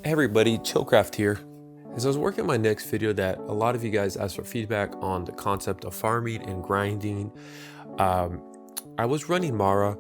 Hey everybody, ChillCraft here. As I was working on my next video that a lot of you guys asked for feedback on the concept of farming and grinding, I was running Mara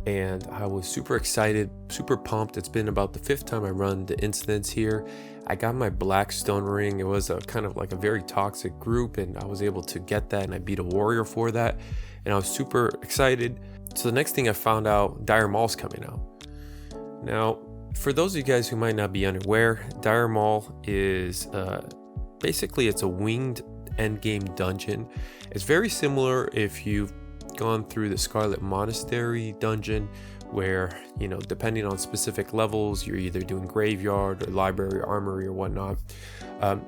and I was super excited, super pumped. It's been about the 5th time I run the incidents here. I got my black stone ring. It was a kind of like a very toxic group and I was able to get that and I beat a warrior for that. And I was super excited. So the next thing I found out, Dire Maul's coming out. Now, for those of you guys who might not be unaware, Dire Maul is basically it's a winged endgame dungeon. It's very similar if you've gone through the Scarlet Monastery dungeon, where, you know, depending on specific levels, you're either doing graveyard or library, armory, or whatnot.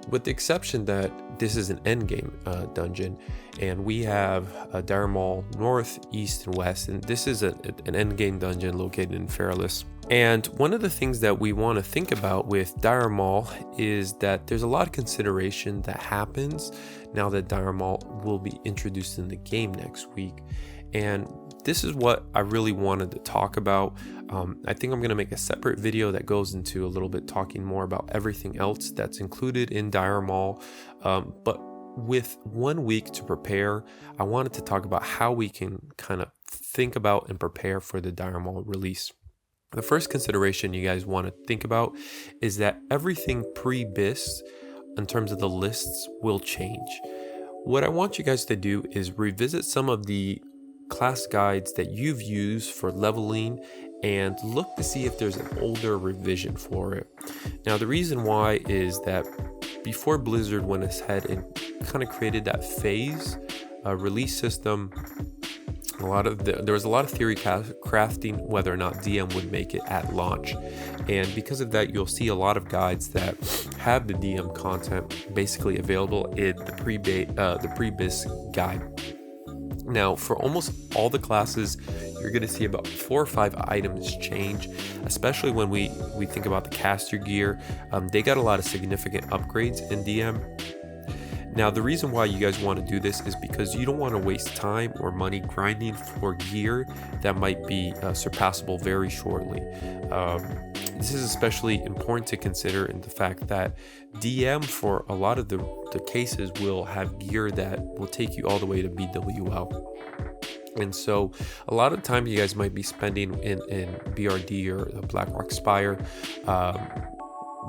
With the exception that this is an endgame dungeon, and we have Dire Maul north, east, and west, and this is an endgame dungeon located in Fairless. And one of the things that we want to think about with Dire Maul is that there's a lot of consideration that happens now that Dire Maul will be introduced in the game next week. And this is what I really wanted to talk about. I think I'm going to make a separate video that goes into a little bit talking more about everything else that's included in Dire Maul. But with 1 week to prepare, I wanted to talk about how we can kind of think about and prepare for the Dire Maul release. The first consideration you guys want to think about is that everything pre-Bis in terms of the lists will change. What I want you guys to do is revisit some of the class guides that you've used for leveling and look to see if there's an older revision for it. Now, the reason why is that before Blizzard went ahead and kind of created that phase release system, there was a lot of theory crafting whether or not DM would make it at launch, and because of that, you'll see a lot of guides that have the DM content basically available in the pre-Bis guide. Now, for almost all the classes, you're going to see about 4 or 5 items change, especially when we think about the caster gear. They got a lot of significant upgrades in DM. Now, the reason why you guys want to do this is because you don't want to waste time or money grinding for gear that might be surpassable very shortly. This is especially important to consider in the fact that DM for a lot of the cases will have gear that will take you all the way to BWL. And so a lot of time you guys might be spending in BRD or the Blackrock Spire.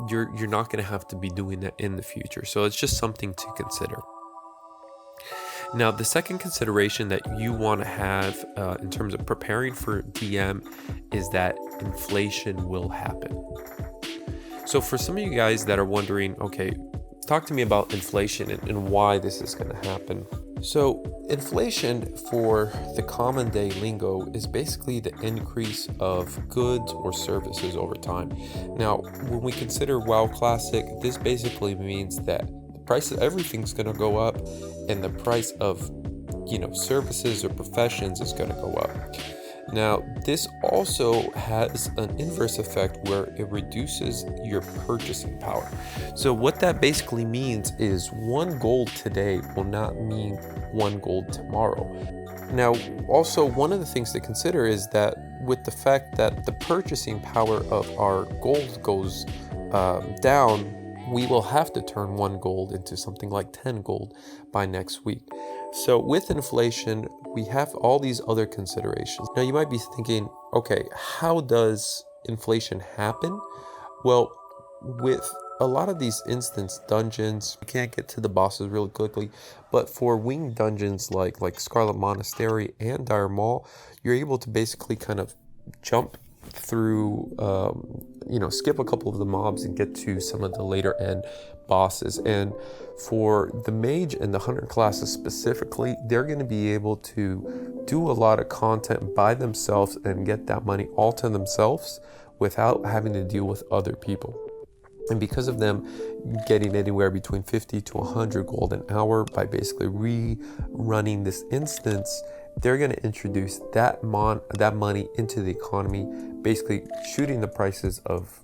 You're not going to have to be doing that in the future. So it's just something to consider. Now, the second consideration that you want to have in terms of preparing for DM is that inflation will happen. So for some of you guys that are wondering, okay, talk to me about inflation and why this is going to happen. So inflation for the common day lingo is basically the increase of goods or services over time. Now, when we consider WoW Classic, this basically means that the price of everything's going to go up and the price of, services or professions is going to go up. Now, this also has an inverse effect where it reduces your purchasing power. So what that basically means is 1 gold today will not mean 1 gold tomorrow. Now, also one of the things to consider is that with the fact that the purchasing power of our gold goes down, we will have to turn 1 gold into something like 10 gold by next week. So with inflation, we have all these other considerations. Now you might be thinking, okay, how does inflation happen? Well, with a lot of these instance dungeons, you can't get to the bosses really quickly, but for winged dungeons like Scarlet Monastery and Dire Maul, you're able to basically kind of jump through, skip a couple of the mobs and get to some of the later end bosses. And for the mage and the hunter classes specifically, they're going to be able to do a lot of content by themselves and get that money all to themselves without having to deal with other people. And because of them getting anywhere between 50 to 100 gold an hour by basically rerunning this instance, they're going to introduce that money into the economy, basically shooting the prices of,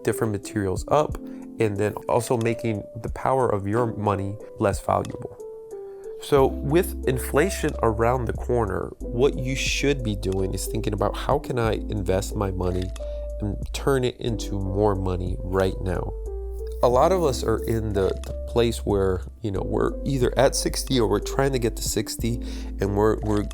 different materials up, and then also making the power of your money less valuable. So with inflation around the corner, what you should be doing is thinking about how can I invest my money and turn it into more money right now. A lot of us are in the place where, you know, we're either at 60 or we're trying to get to 60, and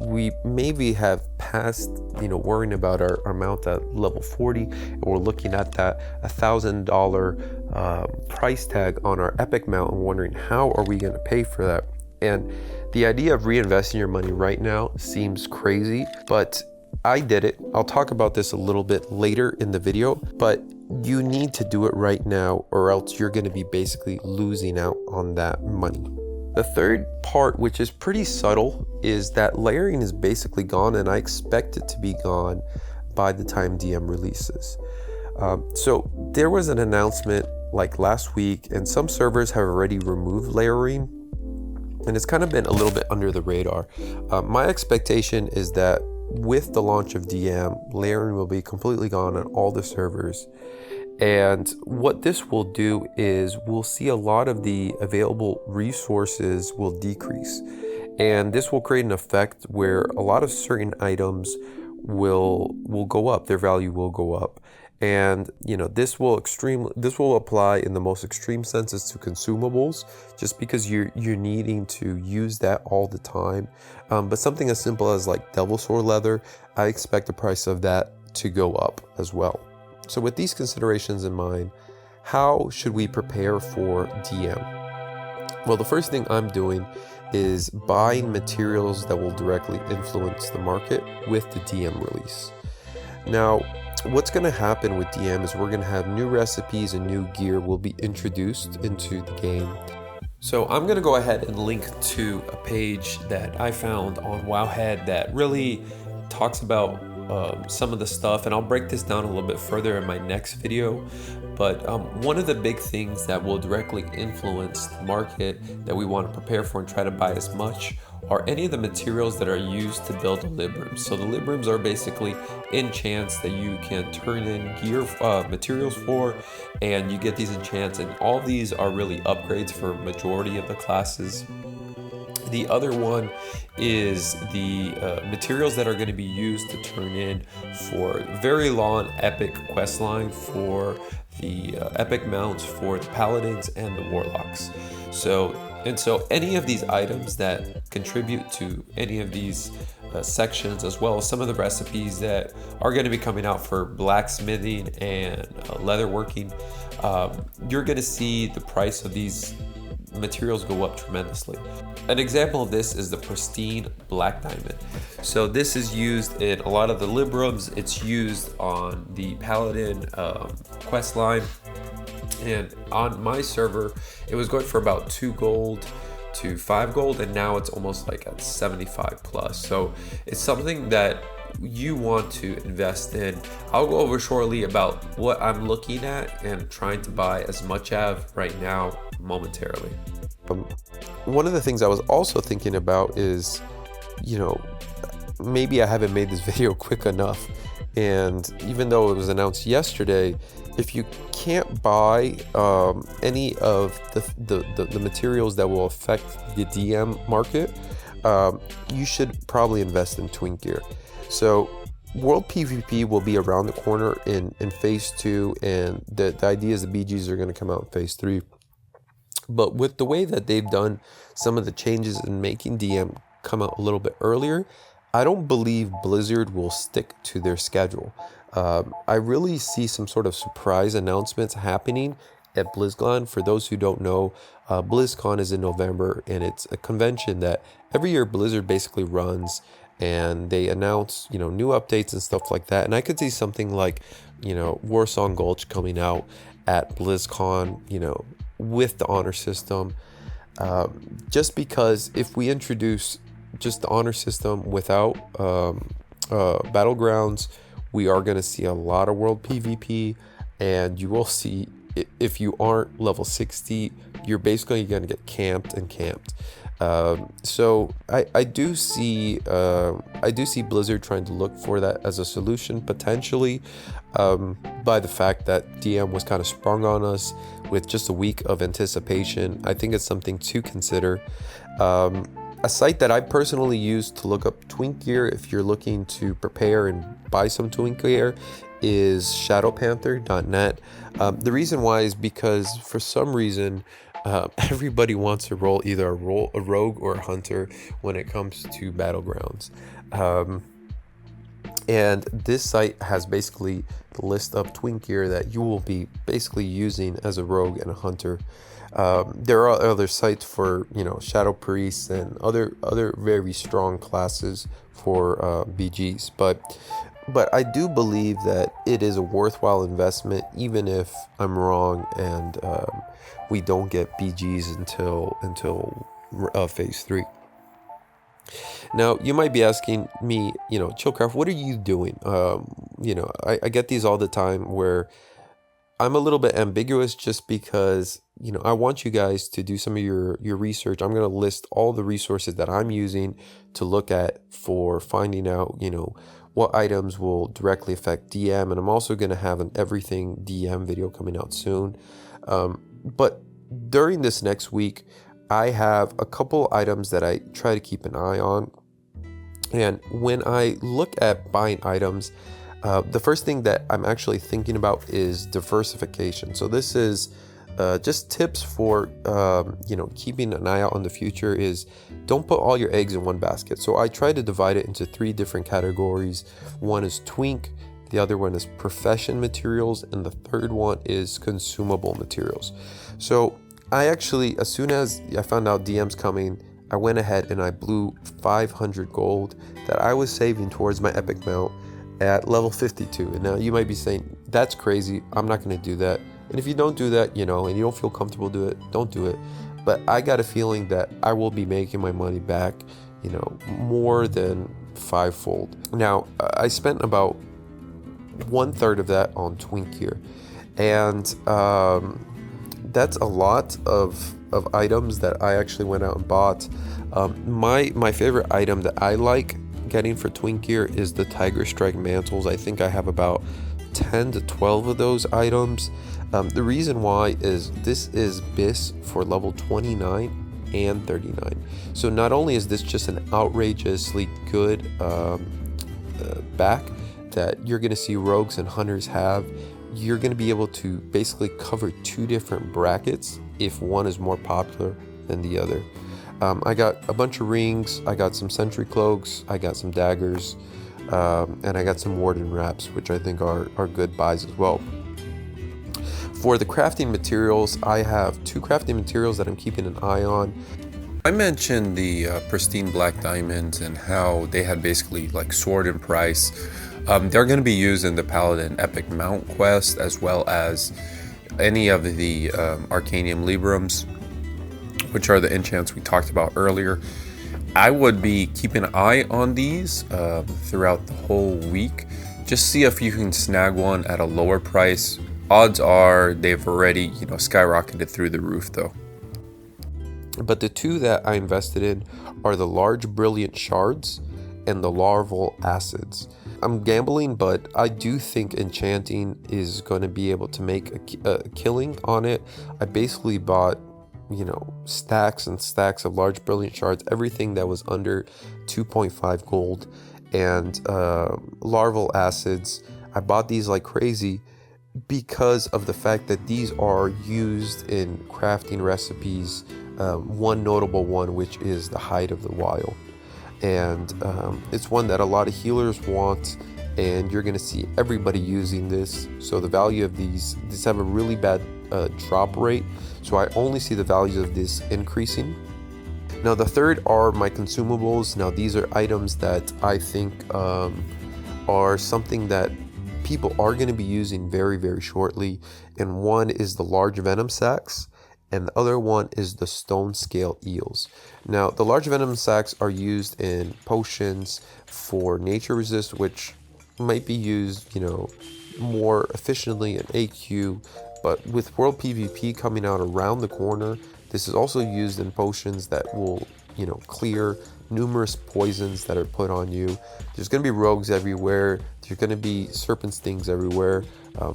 we maybe have passed, you know, worrying about our mount at level 40, and we're looking at that $1,000 price tag on our epic mount and wondering how are we going to pay for that. And the idea of reinvesting your money right now seems crazy, but I did it. I'll talk about this a little bit later in the video, but you need to do it right now or else you're going to be basically losing out on that money. The third part, which is pretty subtle, is that layering is basically gone, and I expect it to be gone by the time DM releases. So there was an announcement like last week, and some servers have already removed layering, and it's kind of been a little bit under the radar. My expectation is that with the launch of DM, layering will be completely gone on all the servers. And what this will do is we'll see a lot of the available resources will decrease. And this will create an effect where a lot of certain items will go up, their value will go up. And you know, this will apply in the most extreme senses to consumables, just because you're needing to use that all the time. But something as simple as like devil sword leather, I expect the price of that to go up as well. So with these considerations in mind, how should we prepare for DM? Well, the first thing I'm doing is buying materials that will directly influence the market with the DM release. Now, what's going to happen with DM is we're going to have new recipes and new gear will be introduced into the game. So I'm going to go ahead and link to a page that I found on Wowhead that really talks about some of the stuff, and I'll break this down a little bit further in my next video. But one of the big things that will directly influence the market that we want to prepare for and try to buy as much are any of the materials that are used to build the librams. So the librams are basically enchants that you can turn in gear materials for, and you get these enchants, and all these are really upgrades for majority of the classes. The other one is the materials that are going to be used to turn in for very long epic quest line for the epic mounts for the paladins and the warlocks. So any of these items that contribute to any of these sections, as well as some of the recipes that are going to be coming out for blacksmithing and leatherworking, you're going to see the price of these materials go up tremendously. An example of this is the pristine black diamond. So this is used in a lot of the librams. It's used on the paladin quest line, and on my server it was going for about 2 gold to 5 gold, and now it's almost like at 75 plus. So it's something that you want to invest in. I'll go over shortly about what I'm looking at and trying to buy as much of right now momentarily. One of the things I was also thinking about is, you know, maybe I haven't made this video quick enough, and even though it was announced yesterday, if you can't buy any of the materials that will affect the DM market, you should probably invest in twink gear. So World PvP will be around the corner in phase 2, and the idea is the BGs are going to come out in phase 3. But with the way that they've done some of the changes in making DM come out a little bit earlier, I don't believe Blizzard will stick to their schedule. I really see some sort of surprise announcements happening at BlizzCon. For those who don't know, BlizzCon is in November, and it's a convention that every year Blizzard basically runs, and they announce, you know, new updates and stuff like that. And I could see something like, you know, Warsong Gulch coming out at BlizzCon, you know, with the honor system, just because if we introduce just the honor system without battlegrounds, we are going to see a lot of world PvP, and you will see, if you aren't level 60, you're basically going to get camped. So I do see Blizzard trying to look for that as a solution, potentially, by the fact that DM was kind of sprung on us with just a week of anticipation. I think it's something to consider. A site that I personally use to look up twink gear, if you're looking to prepare and buy some twink gear, is shadowpanther.net. The reason why is because for some reason everybody wants to roll either a rogue or a hunter when it comes to battlegrounds. And this site has basically the list of twink gear that you will be basically using as a rogue and a hunter. There are other sites for, shadow priests and other very strong classes for BGs, but I do believe that it is a worthwhile investment, even if I'm wrong and we don't get BGs until phase 3. Now, you might be asking me, ChillCraft, what are you doing? I get these all the time where I'm a little bit ambiguous just because, I want you guys to do some of your research. I'm going to list all the resources that I'm using to look at for finding out, what items will directly affect DM. And I'm also going to have an everything DM video coming out soon. But during this next week, I have a couple items that I try to keep an eye on. And when I look at buying items, the first thing that I'm actually thinking about is diversification. So this is just tips for keeping an eye out on the future is don't put all your eggs in one basket. So I try to divide it into 3 different categories. One is twink, the other one is profession materials, and the third one is consumable materials. So I actually, as soon as I found out DM's coming, I went ahead and I blew 500 gold that I was saving towards my epic mount at level 52. And now you might be saying, that's crazy, I'm not going to do that. And if you don't do that, and you don't feel comfortable do it, don't do it. But I got a feeling that I will be making my money back, more than 5-fold. Now, I spent about 1/3 of that on twink gear. And that's a lot of items that I actually went out and bought. My favorite item that I like getting for twink gear is the Tiger Strike mantles. I think I have about 10 to 12 of those items. The reason why is this is BIS for level 29 and 39. So not only is this just an outrageously good back that you're going to see rogues and hunters have, you're going to be able to basically cover 2 different brackets if one is more popular than the other. I got a bunch of rings, I got some sentry cloaks, I got some daggers, and I got some warden wraps, which I think are good buys as well. For the crafting materials, I have 2 crafting materials that I'm keeping an eye on. I mentioned the pristine black diamonds and how they had basically like soared in price. They're going to be used in the Paladin Epic Mount quest, as well as any of the Arcanium Librams, which are the enchants we talked about earlier. I would be keeping an eye on these throughout the whole week. Just see if you can snag one at a lower price. Odds are they've already, skyrocketed through the roof though. But the 2 that I invested in are the large brilliant shards and the larval acids. I'm gambling, but I do think enchanting is going to be able to make a killing on it. I basically bought, stacks and stacks of large brilliant shards, everything that was under 2.5 gold, and larval acids. I bought these like crazy because of the fact that these are used in crafting recipes. One notable one, which is the Hide of the Wild. And it's one that a lot of healers want, and you're going to see everybody using this. So the value of these have a really bad drop rate, so I only see the values of this increasing. Now the third are my consumables. Now these are items that I think are something that people are going to be using very, very shortly, and one is the large venom sacs, and the other one is the stone scale eels. Now, the large venom sacs are used in potions for nature resist, which might be used, more efficiently in AQ, but with world PvP coming out around the corner, this is also used in potions that will, clear numerous poisons that are put on you. There's going to be rogues everywhere. There's going to be serpent stings everywhere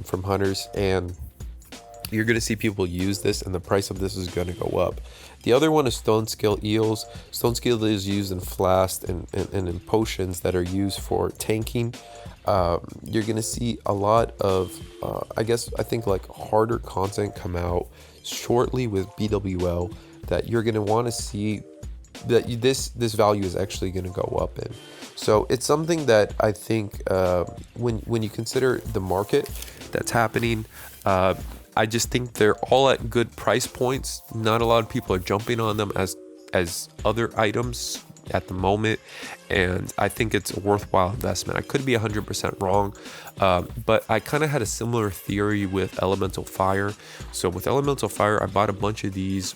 from hunters, and you're going to see people use this, and the price of this is going to go up. The other one is stone scale eels. Stone scale is used in flasks and in potions that are used for tanking. You're going to see a lot of, I think like harder content come out shortly with BWL that you're going to want to see that this value is actually going to go up in. So it's something that I think when you consider the market that's happening, I just think they're all at good price points. Not a lot of people are jumping on them as other items at the moment, and I think it's a worthwhile investment. I could be 100% wrong, but I kind of had a similar theory with Elemental Fire. So with Elemental Fire, I bought a bunch of these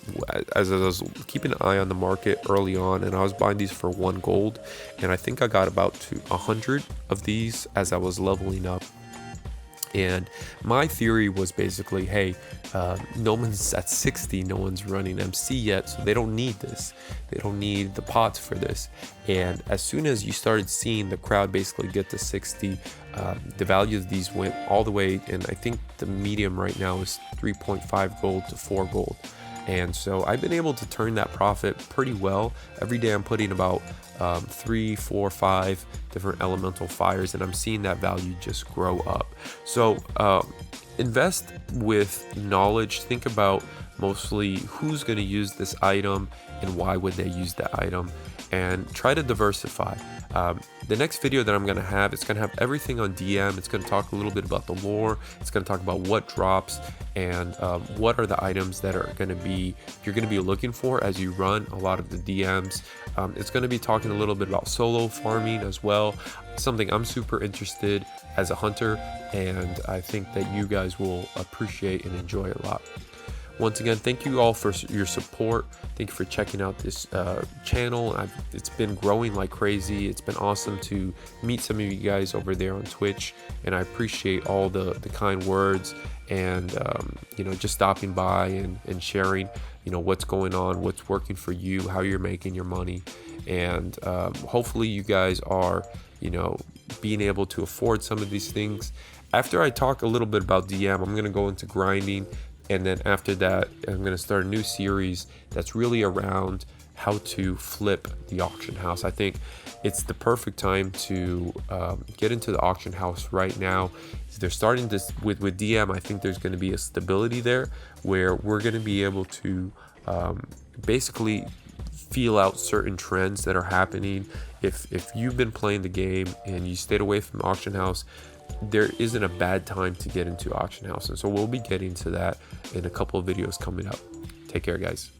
as I was keeping an eye on the market early on, and I was buying these for 1 gold, and I think I got about 100 of these as I was leveling up. And my theory was basically, hey, no one's at 60, no one's running MC yet, so they don't need this. They don't need the pots for this. And as soon as you started seeing the crowd basically get to 60, the value of these went all the way, and I think the medium right now is 3.5 gold to 4 gold. And so I've been able to turn that profit pretty well. Every day I'm putting about 3, 4, 5 different elemental fires, and I'm seeing that value just grow up. So invest with knowledge. Think about mostly who's going to use this item and why would they use that item, and try to diversify. The next video that I'm going to have, it's going to have everything on DM. It's going to talk a little bit about the lore. It's going to talk about what drops and what are the items that are going to be you're going to be looking for as you run a lot of the DMs. It's going to be talking a little bit about solo farming as well, something I'm super interested as a hunter, and I think that you guys will appreciate and enjoy a lot. Once again, thank you all for your support. Thank you for checking out this channel. It's been growing like crazy. It's been awesome to meet some of you guys over there on Twitch, and I appreciate all the kind words and just stopping by and sharing what's going on, what's working for you, how you're making your money, and hopefully you guys are being able to afford some of these things. After I talk a little bit about DM, I'm going to go into grinding. And then after that, I'm going to start a new series that's really around how to flip the auction house. I think it's the perfect time to get into the auction house right now. They're starting this with DM. I think there's going to be a stability there where we're going to be able to basically feel out certain trends that are happening. If you've been playing the game and you stayed away from the auction house, there isn't a bad time to get into auction house, and so we'll be getting to that in a couple of videos coming up. Take care, guys.